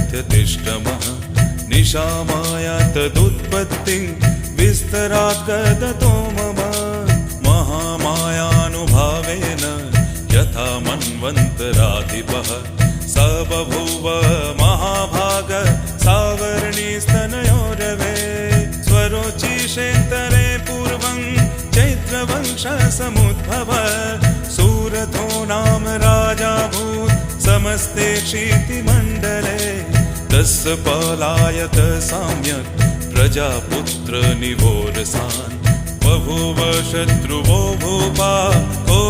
दध्यतिष्ठमः निशामाया तदुत्पत्तिं विस्तरात् कदतो मम महामायानुभावेन यथा मन्वन्तराधिपः स बभूव महाभाग सावर्णिस्तनयोरवे स्वरोचिषेन्तरे पूर्वं चैत्रवंशसमुद्भव सूरथो नाम राजाभूत् समस्ते क्षितिमण्डले तस्य पलायत सम्यक् प्रजापुत्र निवोरसान् बभूव शत्रुवो भूपा कोला